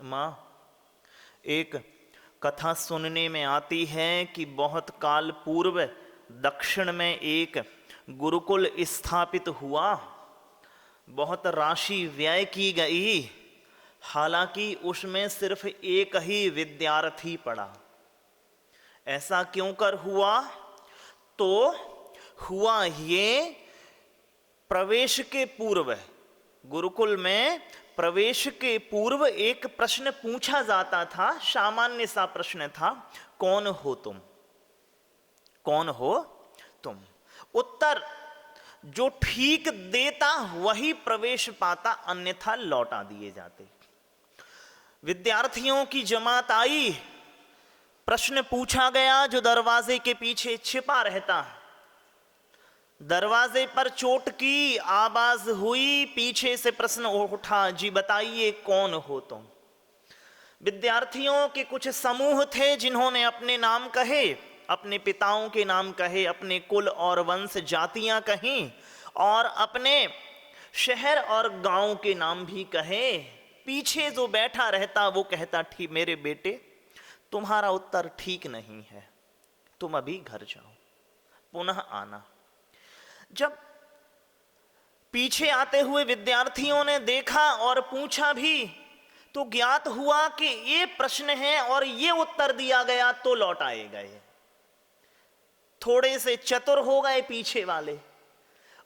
माँ, एक कथा सुनने में आती है कि बहुत काल पूर्व दक्षिण में एक गुरुकुल स्थापित हुआ। बहुत राशि व्यय की गई, हालांकि उसमें सिर्फ एक ही विद्यार्थी पढ़ा। ऐसा क्यों कर हुआ? तो हुआ ये, प्रवेश के पूर्व, गुरुकुल में प्रवेश के पूर्व एक प्रश्न पूछा जाता था, सामान्य सा प्रश्न था, कौन हो तुम? कौन हो तुम? उत्तर जो ठीक देता वही प्रवेश पाता, अन्यथा लौटा दिए जाते। विद्यार्थियों की जमात आई, प्रश्न पूछा गया जो दरवाजे के पीछे छिपा रहता। दरवाजे पर चोट की आवाज हुई, पीछे से प्रश्न उठा, जी बताइए कौन हो तुम? विद्यार्थियों के कुछ समूह थे जिन्होंने अपने नाम कहे, अपने पिताओं के नाम कहे, अपने कुल और वंश जातियां कहीं, और अपने शहर और गांव के नाम भी कहे। पीछे जो बैठा रहता वो कहता, ठीक मेरे बेटे, तुम्हारा उत्तर ठीक नहीं है, तुम अभी घर जाओ, पुनः आना। जब पीछे आते हुए विद्यार्थियों ने देखा और पूछा भी, तो ज्ञात हुआ कि ये प्रश्न है और ये उत्तर दिया गया, तो लौटाए गए। थोड़े से चतुर हो गए पीछे वाले,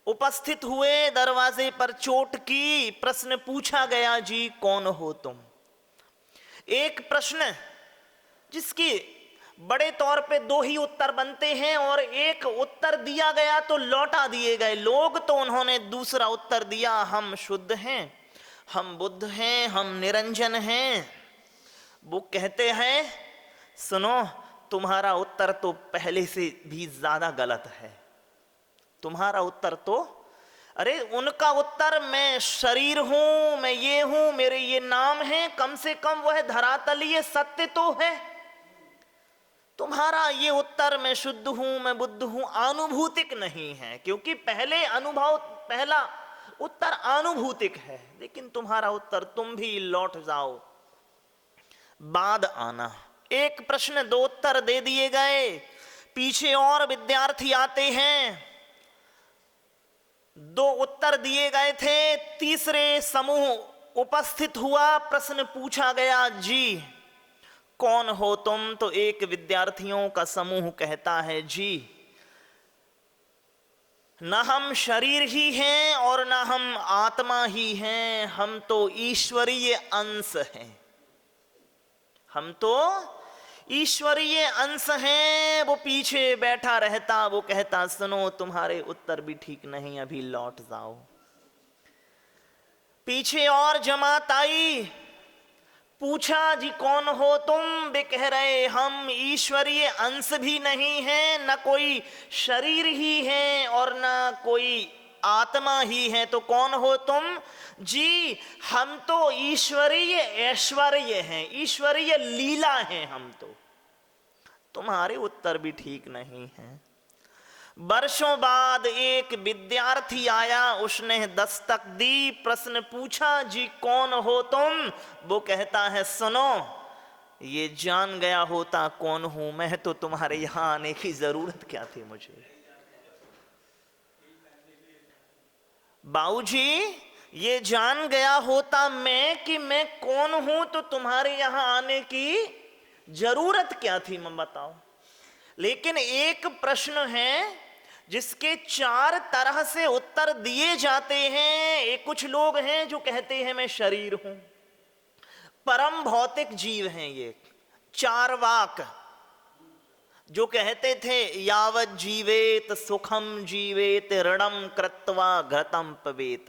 उपस्थित हुए, दरवाजे पर चोट की, प्रश्न पूछा गया, जी कौन हो तुम? एक प्रश्न जिसकी बड़े तौर पे दो ही उत्तर बनते हैं और एक उत्तर दिया गया तो लौटा दिए गए लोग। तो उन्होंने दूसरा उत्तर दिया, हम शुद्ध हैं, हम बुद्ध हैं, हम निरंजन हैं। वो कहते हैं, सुनो, तुम्हारा उत्तर तो पहले से भी ज्यादा गलत है। तुम्हारा उत्तर तो, अरे उनका उत्तर मैं शरीर हूं, मैं ये हूं, मेरे ये नाम है, कम से कम वह धरातलीय सत्य तो है। तुम्हारा ये उत्तर मैं शुद्ध हूं, मैं बुद्ध हूं, आनुभूतिक नहीं है, क्योंकि पहला उत्तर आनुभूतिक है। लेकिन तुम्हारा उत्तर, तुम भी लौट जाओ, बाद आना। एक प्रश्न दो उत्तर दे दिए गए, पीछे और विद्यार्थी आते हैं, दो उत्तर दिए गए थे, तीसरे समूह उपस्थित हुआ, प्रश्न पूछा गया, जी कौन हो तुम? तो एक विद्यार्थियों का समूह कहता है, जी न हम शरीर ही हैं और न हम आत्मा ही हैं, हम तो ईश्वरीय अंश हैं, हम तो ईश्वरीय अंश हैं। वो पीछे बैठा रहता, वो कहता, सुनो, तुम्हारे उत्तर भी ठीक नहीं, अभी लौट जाओ। पीछे और जमात आई, पूछा, जी कौन हो तुम? वे कह रहे, हम ईश्वरीय अंश भी नहीं हैं, न कोई शरीर ही है और न कोई आत्मा ही है, तो कौन हो तुम? जी हम तो ईश्वरीय ऐश्वर्य हैं, ईश्वरीय लीला हैं हम तो। तुम्हारे उत्तर भी ठीक नहीं है। वर्षों बाद एक विद्यार्थी आया, उसने दस्तक दी, प्रश्न पूछा, जी कौन हो तुम? वो कहता है, सुनो, ये जान गया होता कौन हूं मैं, तो तुम्हारे यहां आने की जरूरत क्या थी मुझे? बाबूजी, ये जान गया होता मैं कि मैं कौन हूं, तो तुम्हारे यहां आने की जरूरत क्या थी, मैं बताओ। लेकिन एक प्रश्न है जिसके चार तरह से उत्तर दिए जाते हैं। एक कुछ लोग हैं जो कहते हैं मैं शरीर हूं, परम भौतिक जीव हैं ये चार्वाक, जो कहते थे, यावत जीवेत सुखम जीवेत ऋणम कृत्वा घृतम पवेत,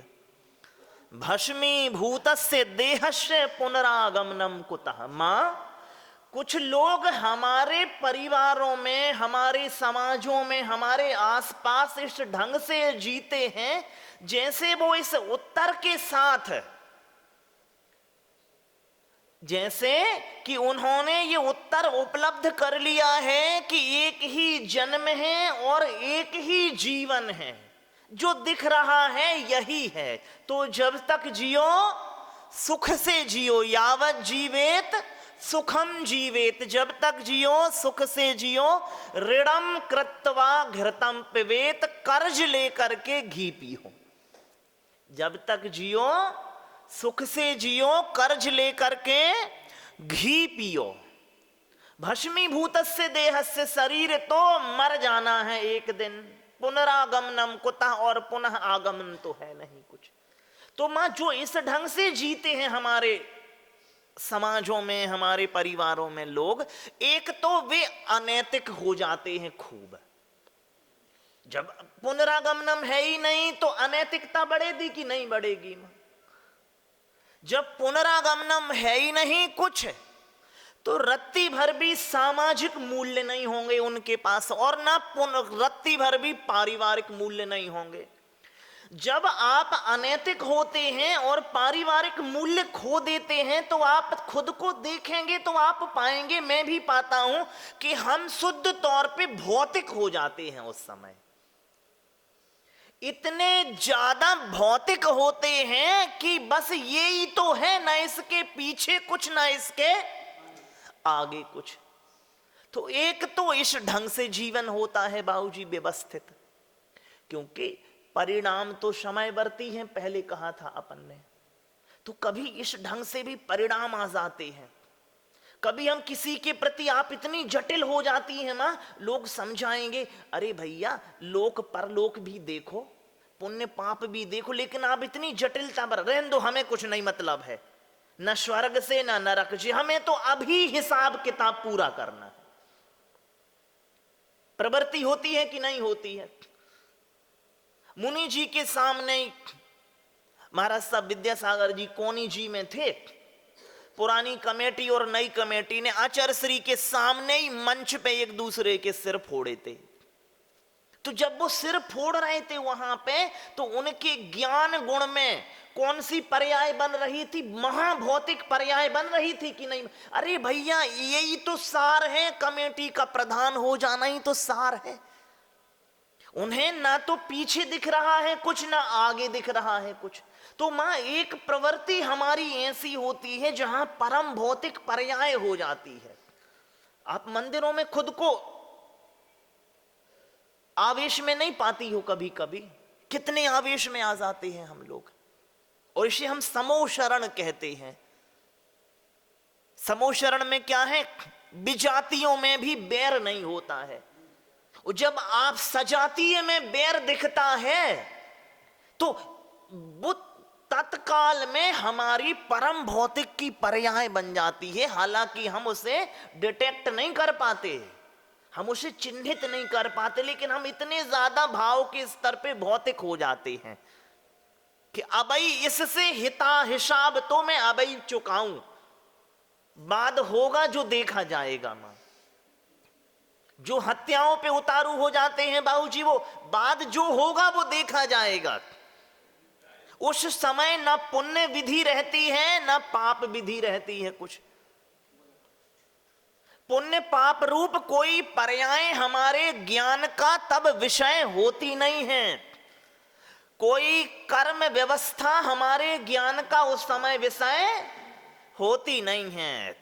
भस्मी भूतस्य देहस्य पुनरागमनम कुतः। मां, कुछ लोग हमारे परिवारों में, हमारे समाजों में, हमारे आसपास इस ढंग से जीते हैं जैसे वो इस उत्तर के साथ, जैसे कि उन्होंने ये उत्तर उपलब्ध कर लिया है कि एक ही जन्म है और एक ही जीवन है, जो दिख रहा है यही है, तो जब तक जियो सुख से जियो, यावत जीवेत सुखम जीवेत, जब तक जियो सुख से जियो, ऋणम कृत्वा घृतम पिबेत, कर्ज लेकर के घी पियो। जब तक जियो सुख से जियो, कर्ज लेकर के घी पियो। भस्मीभूतस्य देहस्य, शरीर तो मर जाना है एक दिन, पुनरागमनम कुतः, और पुनः आगमन तो है नहीं कुछ। तो मां जो इस ढंग से जीते हैं हमारे समाजों में, हमारे परिवारों में लोग, एक तो वे अनैतिक हो जाते हैं खूब। जब पुनरागमनम है ही नहीं तो अनैतिकता बढ़ेगी कि नहीं बढ़ेगी? जब पुनरागमनम है ही नहीं कुछ, तो रत्ती भर भी सामाजिक मूल्य नहीं होंगे उनके पास, और ना रत्ती भर भी पारिवारिक मूल्य नहीं होंगे। जब आप अनैतिक होते हैं और पारिवारिक मूल्य खो देते हैं, तो आप खुद को देखेंगे तो आप पाएंगे, मैं भी पाता हूं, कि हम शुद्ध तौर पे भौतिक हो जाते हैं। उस समय इतने ज्यादा भौतिक होते हैं कि बस ये ही तो है, ना इसके पीछे कुछ, ना इसके आगे कुछ। तो एक तो इस ढंग से जीवन होता है बाबूजी व्यवस्थित, क्योंकि परिणाम तो समयवर्ती हैं, पहले कहा था अपन ने। तो कभी इस ढंग से भी परिणाम आ जाते हैं, कभी हम किसी के प्रति आप इतनी जटिल हो जाती हैं मां, लोग समझाएंगे अरे भैया लोक परलोक भी देखो, पुण्य पाप भी देखो, लेकिन आप इतनी जटिलता पर रहने दो, हमें कुछ नहीं मतलब है, न स्वर्ग से न नरक से, हमें तो अभी हिसाब किताब पूरा करना है। प्रवृत्ति होती है कि नहीं होती है? मुनि जी के सामने महाराज साहब विद्यासागर जी कोनी जी में थे, पुरानी कमेटी और नई कमेटी ने आचार्य श्री के सामने ही मंच पे एक दूसरे के सिर फोड़े थे। तो जब वो सिर फोड़ रहे थे वहां पे, तो उनके ज्ञान गुण में कौन सी पर्याय बन रही थी? महाभौतिक पर्याय बन रही थी कि नहीं? अरे भैया यही तो सार है, कमेटी का प्रधान हो जाना ही तो सार है। उन्हें ना तो पीछे दिख रहा है कुछ, ना आगे दिख रहा है कुछ। तो मां एक प्रवृत्ति हमारी ऐसी होती है जहां परम भौतिक पर्याय हो जाती है। आप मंदिरों में खुद को आवेश में नहीं पाती हो? कभी कभी कितने आवेश में आ जाते हैं हम लोग, और इसे हम समोशरण कहते हैं। समोशरण में क्या है? विजातियों में भी बैर नहीं होता है। और जब आप सजातीय में बैर दिखता है तो वो तत्काल में हमारी परम भौतिक की पर्याय बन जाती है। हालांकि हम उसे डिटेक्ट नहीं कर पाते, हम उसे चिन्हित नहीं कर पाते, लेकिन हम इतने ज्यादा भाव के स्तर पे भौतिक हो जाते हैं कि अबई इससे हिता हिसाब तो मैं अबई चुकाऊं, बाद होगा जो देखा जाएगा। मां जो हत्याओं पे उतारू हो जाते हैं बाबूजी, वो बाद जो होगा वो देखा जाएगा। उस समय ना पुण्य विधि रहती है ना पाप विधि रहती है कुछ। पुण्य पाप रूप कोई पर्याय हमारे ज्ञान का तब विषय होती नहीं है, कोई कर्म व्यवस्था हमारे ज्ञान का उस समय विषय होती नहीं है।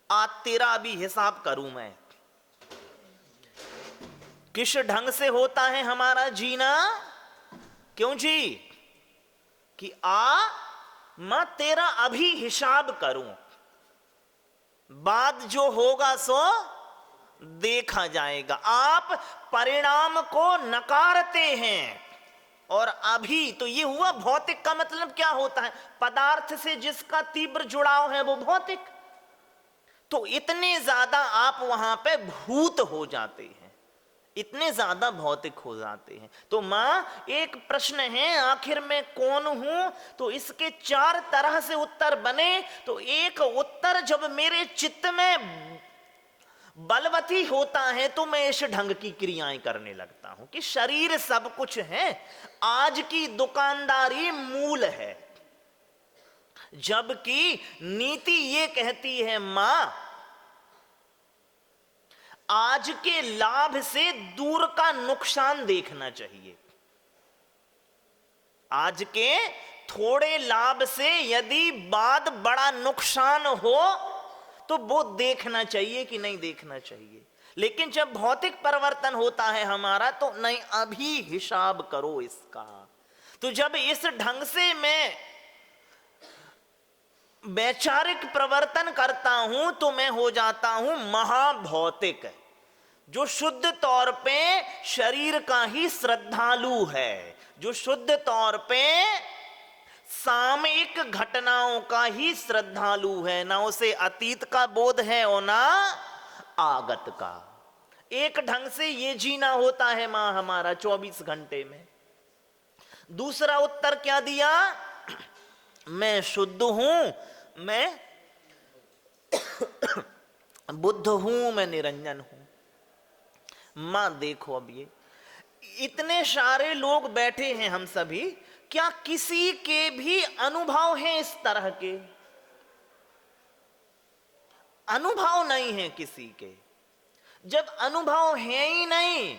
आज तेरा भी हिसाब करूं मैं, किस ढंग से होता है हमारा जीना? क्यों जी? कि मैं तेरा अभी हिसाब करूं, बाद जो होगा सो देखा जाएगा। आप परिणाम को नकारते हैं, और अभी तो ये हुआ भौतिक का मतलब क्या होता है? पदार्थ से जिसका तीव्र जुड़ाव है वो भौतिक। तो इतने ज्यादा आप वहां पे भूत हो जाते हैं, इतने ज्यादा भौतिक हो जाते हैं। तो मां एक प्रश्न है आखिर में कौन हूं? तो इसके 4 तरह से उत्तर बने। तो एक उत्तर जब मेरे चित्त में बलवती होता है तो मैं इस ढंग की क्रियाएं करने लगता हूं कि शरीर सब कुछ है, आज की दुकानदारी मूल है। जबकि नीति ये कहती है मां आज के लाभ से दूर का नुकसान देखना चाहिए, आज के थोड़े लाभ से यदि बाद बड़ा नुकसान हो तो वो देखना चाहिए कि नहीं देखना चाहिए। लेकिन जब भौतिक परिवर्तन होता है हमारा तो नहीं, अभी हिसाब करो इसका। तो जब इस ढंग से मैं वैचारिक प्रवर्तन करता हूं तो मैं हो जाता हूं महाभौतिक, जो शुद्ध तौर पे शरीर का ही श्रद्धालु है, जो शुद्ध तौर पे सामयिक घटनाओं का ही श्रद्धालु है, ना उसे अतीत का बोध है और ना आगत का। एक ढंग से ये जीना होता है मां हमारा 24 घंटे में। दूसरा उत्तर क्या दिया? मैं शुद्ध हूं, मैं बुद्ध हूं, मैं निरंजन हूं। मां देखो, अब ये इतने सारे लोग बैठे हैं, हम सभी, क्या किसी के भी अनुभव हैं इस तरह के? अनुभव नहीं है किसी के। जब अनुभव है ही नहीं,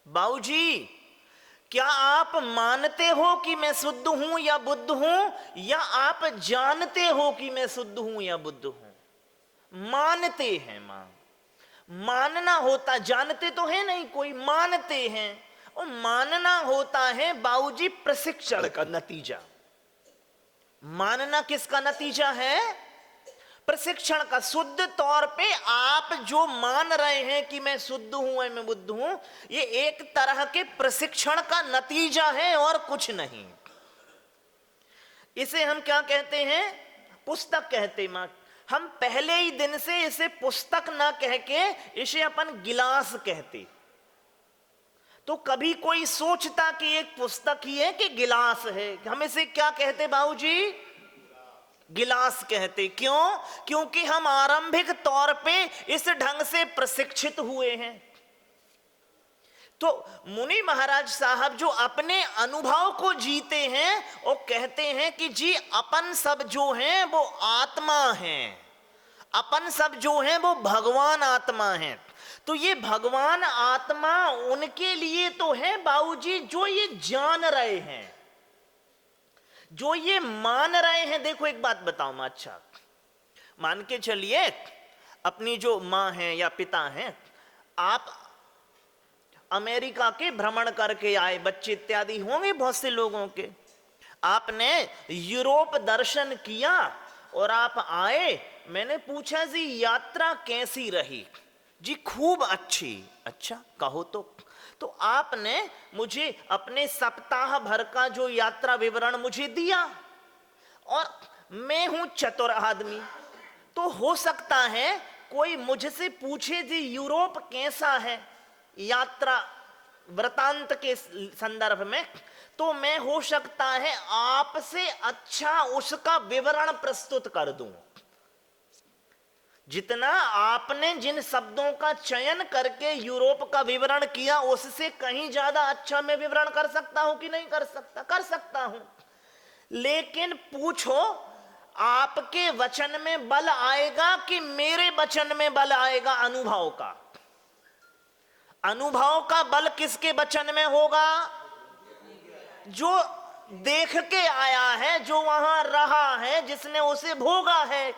बाबूजी क्या आप मानते हो कि मैं शुद्ध हूं या बुद्ध हूं, या आप जानते हो कि मैं शुद्ध हूं या बुद्ध हूं? मानते हैं मां। मानना होता, जानते तो है नहीं कोई, मानते हैं। और मानना होता है बाबूजी प्रशिक्षण का नतीजा। मानना किसका नतीजा है? प्रशिक्षण का। शुद्ध तौर पे आप जो मान रहे हैं कि मैं शुद्ध हूं, मैं बुद्ध हूं, ये एक तरह के प्रशिक्षण का नतीजा है और कुछ नहीं। इसे हम क्या कहते हैं? पुस्तक कहते हैं। हम पहले ही दिन से इसे पुस्तक ना कह के इसे अपन गिलास कहते। तो कभी कोई सोचता कि एक पुस्तक ही है कि गिलास है? हम इसे क्या कहते बाबूजी? गिलास कहते। क्यों? क्योंकि हम आरंभिक तौर पे इस ढंग से प्रशिक्षित हुए हैं। तो मुनि महाराज साहब जो अपने अनुभव को जीते हैं और कहते हैं कि जी अपन सब जो हैं वो आत्मा हैं, अपन सब जो हैं वो भगवान आत्मा हैं। तो ये भगवान आत्मा उनके लिए तो है बाबूजी जो ये जान रहे हैं, जो ये मान रहे हैं। देखो एक बात बताओ मां, अच्छा मान के चलिए अपनी जो मां है या पिता हैं, आप अमेरिका के भ्रमण करके आए, बच्चे इत्यादि होंगे बहुत से लोगों के, आपने यूरोप दर्शन किया और आप आए, मैंने पूछा जी यात्रा कैसी रही? जी खूब अच्छी। अच्छा कहो तो आपने मुझे अपने सप्ताह भर का जो यात्रा विवरण मुझे दिया, और मैं हूं चतुर आदमी, तो हो सकता है कोई मुझसे पूछे जी यूरोप कैसा है यात्रा वृतांत के संदर्भ में, तो मैं हो सकता है आपसे अच्छा उसका विवरण प्रस्तुत कर दूं। जितना आपने जिन शब्दों का चयन करके यूरोप का विवरण किया, उससे कहीं ज्यादा अच्छा मैं विवरण कर सकता हूं कि नहीं कर सकता? कर सकता हूं। लेकिन पूछो आपके वचन में बल आएगा कि मेरे वचन में बल आएगा? अनुभव का। अनुभव का बल किसके वचन में होगा? जो देख के आया है, जो वहां रहा है, जिसने उसे भोगा है।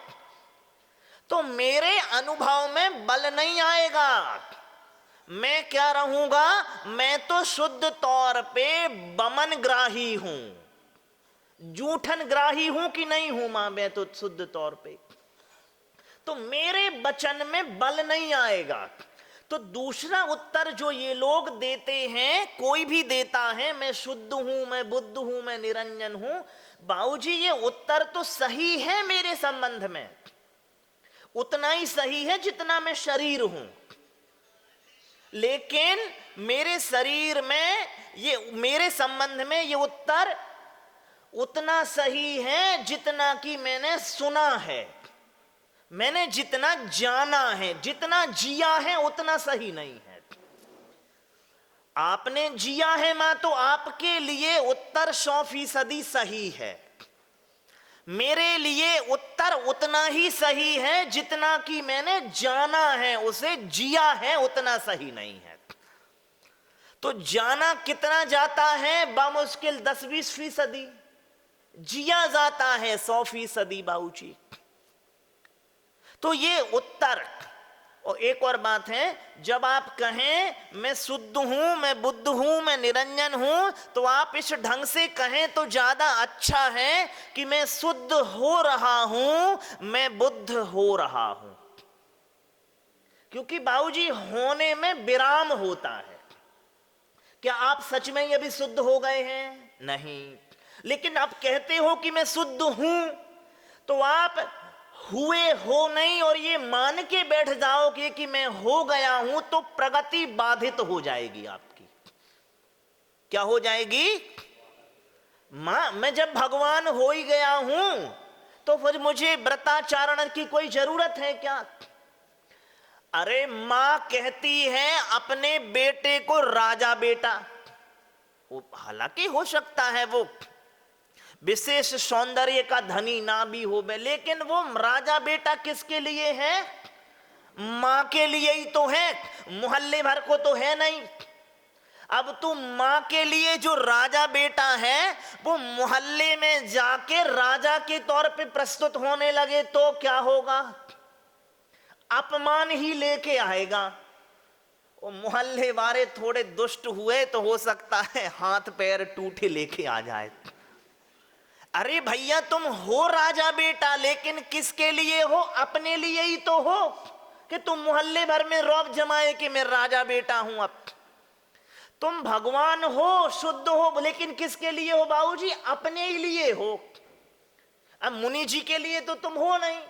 तो मेरे अनुभव में बल नहीं आएगा। मैं क्या रहूंगा? मैं तो शुद्ध तौर पे बमन ग्राही हूं, जूठन ग्राही हूं कि नहीं हूं मां? मैं तो शुद्ध तौर पे, तो मेरे वचन में बल नहीं आएगा। तो दूसरा उत्तर जो ये लोग देते हैं, कोई भी देता है, मैं शुद्ध हूं, मैं बुद्ध हूं, मैं निरंजन हूं, बाबूजी ये उत्तर तो सही है मेरे संबंध में, उतना ही सही है जितना मैं शरीर हूं। लेकिन मेरे शरीर में, ये मेरे संबंध में ये उत्तर उतना सही है जितना कि मैंने सुना है, मैंने जितना जाना है, जितना जिया है उतना सही नहीं है। आपने जिया है मां, तो आपके लिए उत्तर 100% सही है। मेरे लिए उत्तर उतना ही सही है जितना कि मैंने जाना है, उसे जिया है उतना सही नहीं है। तो जाना कितना जाता है? बामुश्किल 10-20%। जिया जाता है 100% बाबूजी। तो ये उत्तर। और एक और बात है, जब आप कहें मैं शुद्ध हूं, मैं बुद्ध हूं, मैं निरंजन हूं, तो आप इस ढंग से कहें तो ज्यादा अच्छा है कि मैं शुद्ध हो रहा हूं, मैं बुद्ध हो रहा हूं। क्योंकि बाबूजी होने में विराम होता है। क्या आप सच में ही अभी शुद्ध हो गए हैं? नहीं। लेकिन आप कहते हो कि मैं शुद्ध हूं, तो आप हुए हो नहीं और ये मान के बैठ जाओगे कि मैं हो गया हूं, तो प्रगति बाधित हो जाएगी आपकी। क्या हो जाएगी? मैं जब भगवान हो ही गया हूं, तो फिर मुझे व्रताचारण की कोई जरूरत है क्या? अरे मां कहती है अपने बेटे को राजा बेटा, हालांकि हो सकता है वो विशेष सौंदर्य का धनी ना भी हो, लेकिन वो राजा बेटा किसके लिए है? मां के लिए ही तो है, मोहल्ले भर को तो है नहीं। अब तू मां के लिए जो राजा बेटा है, वो मोहल्ले में जाके राजा के तौर पे प्रस्तुत होने लगे तो क्या होगा? अपमान ही लेके आएगा। वो मोहल्ले वाले थोड़े दुष्ट हुए तो हो सकता है हाथ पैर टूटे लेके आ जाए। अरे भैया तुम हो राजा बेटा, लेकिन किसके लिए हो? अपने लिए ही तो हो कि तुम मोहल्ले भर में रौब जमाए कि मैं राजा बेटा हूं। अब तुम भगवान हो, शुद्ध हो, लेकिन किसके लिए हो बाबूजी? अपने ही लिए हो। अब मुनि जी के लिए तो तुम हो नहीं,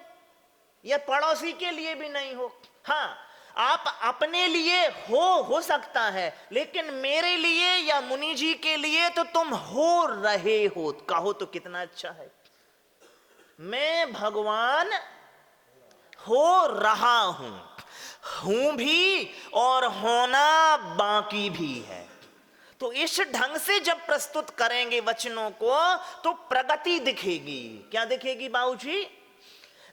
या पड़ोसी के लिए भी नहीं हो। हाँ, आप अपने लिए हो सकता है, लेकिन मेरे लिए या मुनि जी के लिए तो तुम हो रहे हो। कहो तो कितना अच्छा है। मैं भगवान हो रहा हूं भी और होना बाकी भी है। तो इस ढंग से जब प्रस्तुत करेंगे वचनों को तो प्रगति दिखेगी। क्या दिखेगी बाबूजी?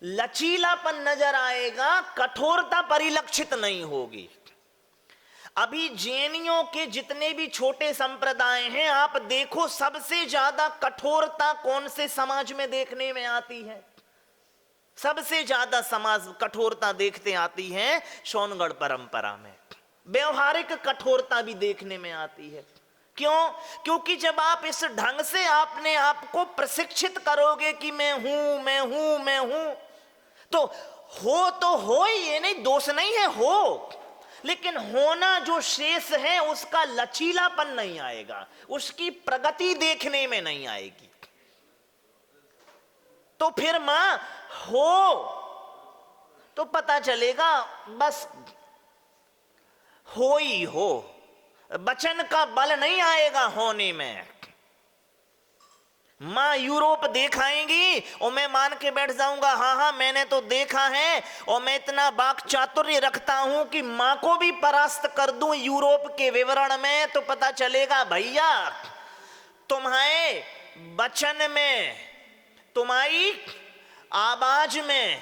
लचीलापन नजर आएगा, कठोरता परिलक्षित नहीं होगी। अभी जैनियों के जितने भी छोटे संप्रदाय हैं, आप देखो सबसे ज्यादा कठोरता कौन से समाज में देखने में आती है? सबसे ज्यादा समाज कठोरता देखते आती है सोनगढ़ परंपरा में। व्यवहारिक कठोरता भी देखने में आती है। क्यों? क्योंकि जब आप इस ढंग से अपने आप को प्रशिक्षित करोगे कि मैं हूं, मैं हूं, मैं हूं, तो हो ही, ये नहीं, दोष नहीं है, हो, लेकिन होना जो शेष है उसका लचीलापन नहीं आएगा, उसकी प्रगति देखने में नहीं आएगी। तो फिर मां हो तो पता चलेगा बस हो ही हो, वचन का बल नहीं आएगा होने में। मां यूरोप देखाएंगी और मैं मान के बैठ जाऊंगा हाँ हाँ मैंने तो देखा है और मैं इतना वाक चातुर्य रखता हूं कि मां को भी परास्त कर दूं यूरोप के विवरण में, तो पता चलेगा भैया तुम्हारे वचन में, तुम्हारी आवाज में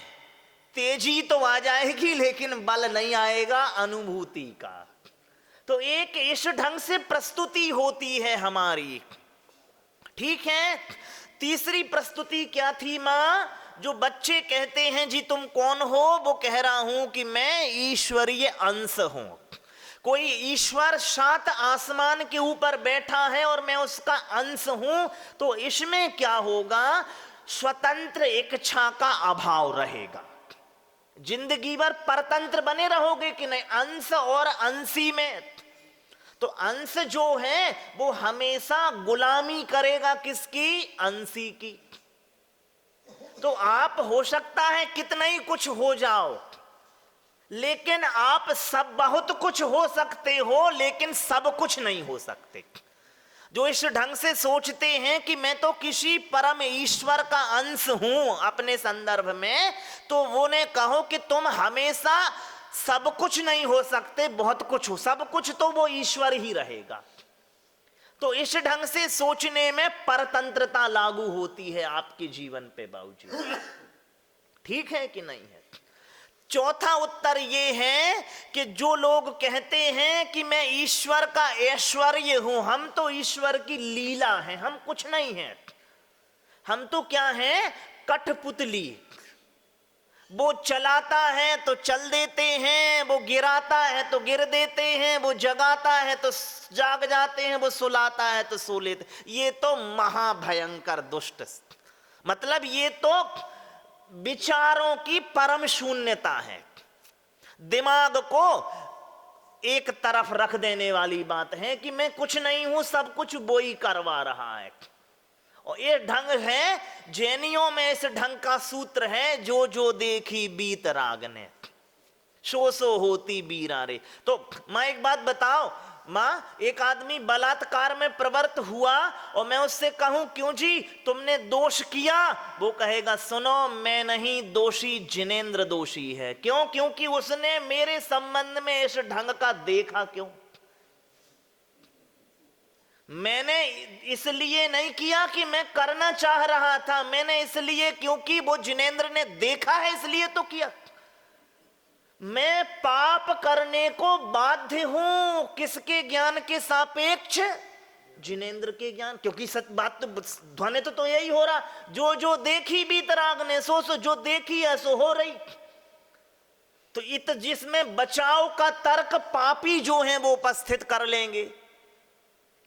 तेजी तो आ जाएगी लेकिन बल नहीं आएगा अनुभूति का। तो एक इस ढंग से प्रस्तुति होती है हमारी। ठीक है। तीसरी प्रस्तुति क्या थी मां? जो बच्चे कहते हैं जी तुम कौन हो, वो कह रहा हूं कि मैं ईश्वरीय अंश हूं। कोई ईश्वर 7 आसमान के ऊपर बैठा है और मैं उसका अंश हूं, तो इसमें क्या होगा? स्वतंत्र इच्छा का अभाव रहेगा। जिंदगी भर परतंत्र बने रहोगे कि नहीं? अंश और अंशी में तो अंश जो है वो हमेशा गुलामी करेगा किसकी? अंशी की। तो आप हो सकता है कितना ही कुछ हो जाओ, लेकिन आप सब बहुत कुछ हो सकते हो, लेकिन सब कुछ नहीं हो सकते। जो इस ढंग से सोचते हैं कि मैं तो किसी परम ईश्वर का अंश हूं अपने संदर्भ में, तो वो ने कहो कि तुम हमेशा सब कुछ नहीं हो सकते, बहुत कुछ हो। सब कुछ तो वो ईश्वर ही रहेगा। तो इस ढंग से सोचने में परतंत्रता लागू होती है आपके जीवन पे बाबूजी। ठीक है कि नहीं है? चौथा उत्तर ये है कि जो लोग कहते हैं कि मैं ईश्वर का ऐश्वर्य हूं, हम तो ईश्वर की लीला हैं, हम कुछ नहीं हैं, हम तो क्या हैं, कठपुतली। वो चलाता है तो चल देते हैं, वो गिराता है तो गिर देते हैं, वो जगाता है तो जाग जाते हैं, वो सुलाता है तो सो लेते। ये तो महाभयंकर दुष्ट, मतलब ये तो विचारों की परम शून्यता है। दिमाग को एक तरफ रख देने वाली बात है कि मैं कुछ नहीं हूं, सब कुछ वो ही करवा रहा है। और ये ढंग है, जैनियों में इस ढंग का सूत्र है, जो जो देखी बीत राग ने, सो होती बीरा रे। तो मां एक बात बताओ, मां एक आदमी बलात्कार में प्रवृत्त हुआ और मैं उससे कहूं क्यों जी तुमने दोष किया, वो कहेगा सुनो मैं नहीं दोषी, जिनेंद्र दोषी है। क्यों? क्योंकि उसने मेरे संबंध में इस ढंग का देखा। क्यों? मैंने इसलिए नहीं किया कि मैं करना चाह रहा था, मैंने इसलिए क्योंकि वो जिनेंद्र ने देखा है इसलिए तो किया। मैं पाप करने को बाध्य हूं, किसके ज्ञान के सापेक्ष? जिनेंद्र के ज्ञान। क्योंकि सच बात तो ध्वनि तो यही हो रहा, जो जो देखी बीत राग ने, सो जो देखी है सो हो रही। तो इत जिसमें बचाव का तर्क पापी जो है वो उपस्थित कर लेंगे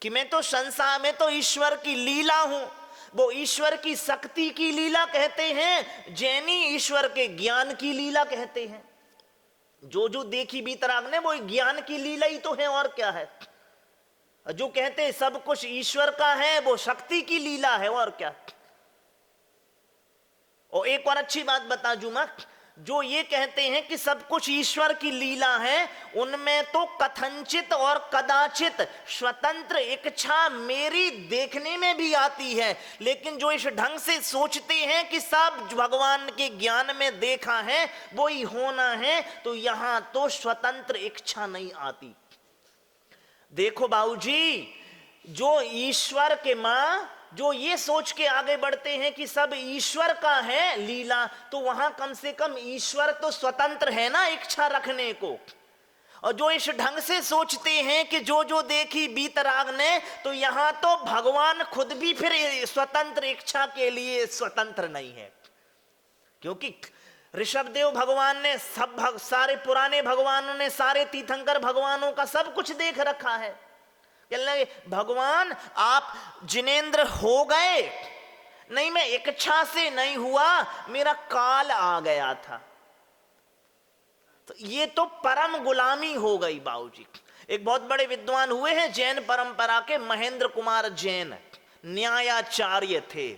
कि मैं तो संसार में तो ईश्वर की लीला हूं। वो ईश्वर की शक्ति की लीला कहते हैं, जैनी ईश्वर के ज्ञान की लीला कहते हैं। जो जो देखी बीतराग ने वो ज्ञान की लीला ही तो है, और क्या है। जो कहते हैं सब कुछ ईश्वर का है, वो शक्ति की लीला है, और क्या। और एक और अच्छी बात बता जूमा, जो ये कहते हैं कि सब कुछ ईश्वर की लीला है, उनमें तो कथनचित और कदाचित स्वतंत्र इच्छा मेरी देखने में भी आती है। लेकिन जो इस ढंग से सोचते हैं कि सब भगवान के ज्ञान में देखा है वो ही होना है, तो यहां तो स्वतंत्र इच्छा नहीं आती। देखो बाबूजी, जो ईश्वर के मां जो ये सोच के आगे बढ़ते हैं कि सब ईश्वर का है लीला, तो वहां कम से कम ईश्वर तो स्वतंत्र है ना इच्छा रखने को। और जो इस ढंग से सोचते हैं कि जो जो देखी बीतराग ने, तो यहां तो भगवान खुद भी फिर स्वतंत्र इच्छा के लिए स्वतंत्र नहीं है। क्योंकि ऋषभदेव भगवान ने सारे पुराने भगवानों ने, सारे तीर्थंकर भगवानों का सब कुछ देख रखा है। लगे भगवान आप जिनेंद्र हो गए? नहीं, मैं इच्छा से नहीं हुआ, मेरा काल आ गया था। तो ये तो परम गुलामी हो गई बाबूजी। एक बहुत बड़े विद्वान हुए हैं जैन परंपरा के, महेंद्र कुमार जैन, न्यायाचार्य थे,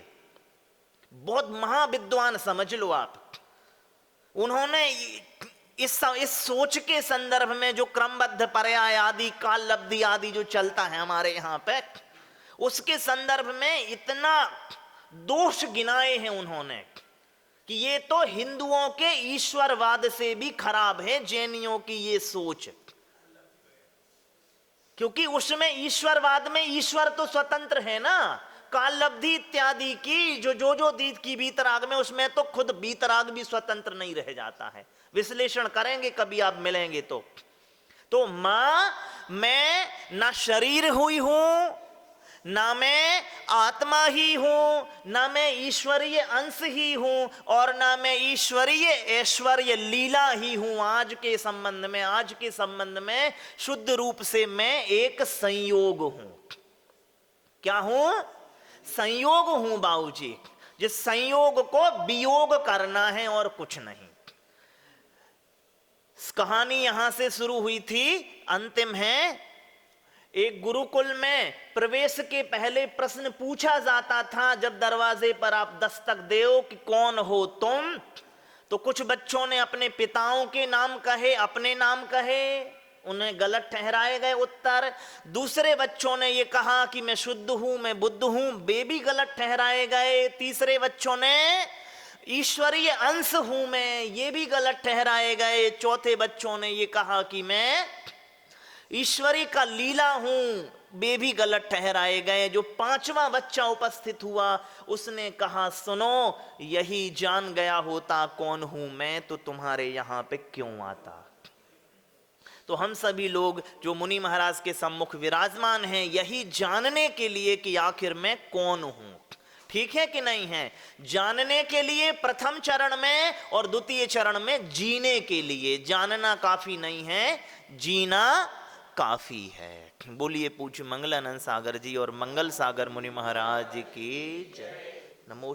बहुत महाविद्वान समझ लो आप। उन्होंने इस सोच के संदर्भ में जो क्रमबद्ध पर्याय आदि, काल लब्धि आदि जो चलता है हमारे यहां पे, उसके संदर्भ में इतना दोष गिनाए हैं उन्होंने कि ये तो हिंदुओं के ईश्वरवाद से भी खराब है जैनियों की ये सोच। क्योंकि उसमें ईश्वरवाद में ईश्वर तो स्वतंत्र है ना, काल लब्धि इत्यादि की जो दीद की बीतराग में, उसमें तो खुद बीतराग भी स्वतंत्र नहीं रह जाता है। विश्लेषण करेंगे कभी आप मिलेंगे तो मां मैं ना शरीर हुई हूं, ना मैं आत्मा ही हूं, ना मैं ईश्वरीय अंश ही हूं, और ना मैं ईश्वरीय ऐश्वर्य लीला ही हूं। आज के संबंध में शुद्ध रूप से मैं एक संयोग हूं। क्या हूं? संयोग हूं बाबूजी। जिस संयोग को वियोग करना है और कुछ नहीं। कहानी यहां से शुरू हुई थी, अंतिम है। एक गुरुकुल में प्रवेश के पहले प्रश्न पूछा जाता था, जब दरवाजे पर आप दस्तक दो कि कौन हो तुम, तो कुछ बच्चों ने अपने पिताओं के नाम कहे, अपने नाम कहे, उन्हें गलत ठहराए गए उत्तर। दूसरे बच्चों ने ये कहा कि मैं शुद्ध हूं, मैं बुद्ध हूं, वे भी गलत ठहराए गए। तीसरे बच्चों ने ईश्वरीय अंश हूं मैं, ये भी गलत ठहराए गए। चौथे बच्चों ने ये कहा कि मैं ईश्वरी का लीला हूं, वे भी गलत ठहराए गए। जो पांचवा बच्चा उपस्थित हुआ उसने कहा सुनो, यही जान गया होता कौन हूं मैं, तो तुम्हारे यहां पे क्यों आता। तो हम सभी लोग जो मुनि महाराज के सम्मुख विराजमान हैं, यही जानने के लिए कि आखिर मैं कौन हूं। ठीक है कि नहीं है? जानने के लिए प्रथम चरण में और द्वितीय चरण में जीने के लिए। जानना काफी नहीं है, जीना काफी है। बोलिए पूज्य मंगलानंद सागर जी और मंगल सागर मुनि महाराज की जय। नमो।